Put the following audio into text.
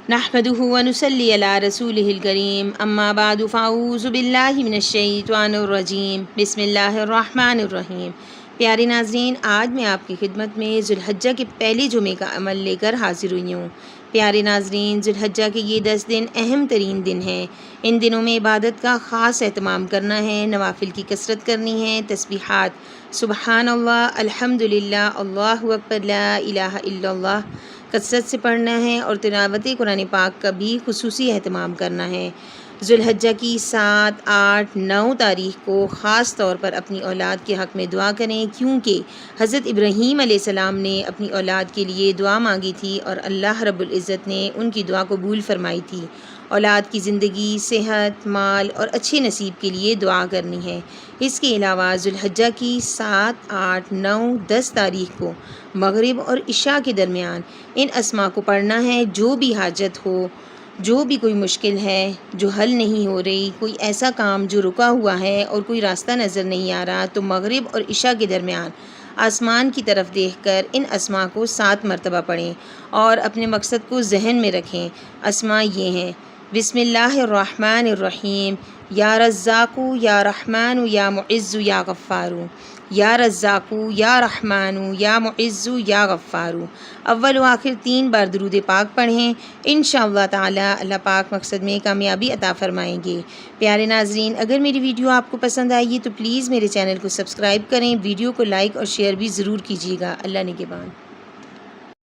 نحمده ونصلي على رسوله الكريم اما بعد فاعوذ باللہ من الشیطان الرجیم بسم اللہ الرحمن الرحیم۔ پیارے ناظرین، آج میں آپ کی خدمت میں ذو الحجہ کے پہلے جمعے کا عمل لے کر حاضر ہوئی ہوں۔ پیارے ناظرین، ذو الحجہ کے یہ 10 دن اہم ترین دن ہیں۔ ان دنوں میں عبادت کا خاص اہتمام کرنا ہے، نوافل کی کثرت کرنی ہے، تسبیحات سبحان اللہ، الحمدللہ، اللہ اکبر، لا الہ الا اللہ کثرت سے پڑھنا ہے، اور تلاوت قرآن پاک کا بھی خصوصی اہتمام کرنا ہے۔ ذو الحجہ کی 7، 8، 9 تاریخ کو خاص طور پر اپنی اولاد کے حق میں دعا کریں، کیونکہ حضرت ابراہیم علیہ السلام نے اپنی اولاد کے لیے دعا مانگی تھی اور اللہ رب العزت نے ان کی دعا قبول فرمائی تھی۔ اولاد کی زندگی، صحت، مال اور اچھے نصیب کے لیے دعا کرنی ہے۔ اس کے علاوہ ذو الحجہ کی 7، 8، 9، 10 تاریخ کو مغرب اور عشاء کے درمیان ان اسماء کو پڑھنا ہے۔ جو بھی حاجت ہو، جو بھی کوئی مشکل ہے جو حل نہیں ہو رہی، کوئی ایسا کام جو رکا ہوا ہے اور کوئی راستہ نظر نہیں آ رہا، تو مغرب اور عشاء کے درمیان آسمان کی طرف دیکھ کر ان اسماء کو 7 مرتبہ پڑھیں اور اپنے مقصد کو ذہن میں رکھیں۔ اسماء یہ ہیں: بسم اللہ الرحمن الرحیم، یا رزاق یا رحمان یا معز یا غفار، یا رزاق یا رحمان یا معز یا غفار۔ اول و آخر 3 بار درود پاک پڑھیں، انشاءاللہ تعالی اللہ پاک مقصد میں کامیابی عطا فرمائیں گے۔ پیارے ناظرین، اگر میری ویڈیو آپ کو پسند آئی ہے تو پلیز میرے چینل کو سبسکرائب کریں، ویڈیو کو لائک اور شیئر بھی ضرور کیجیے گا۔ اللہ نگہبان۔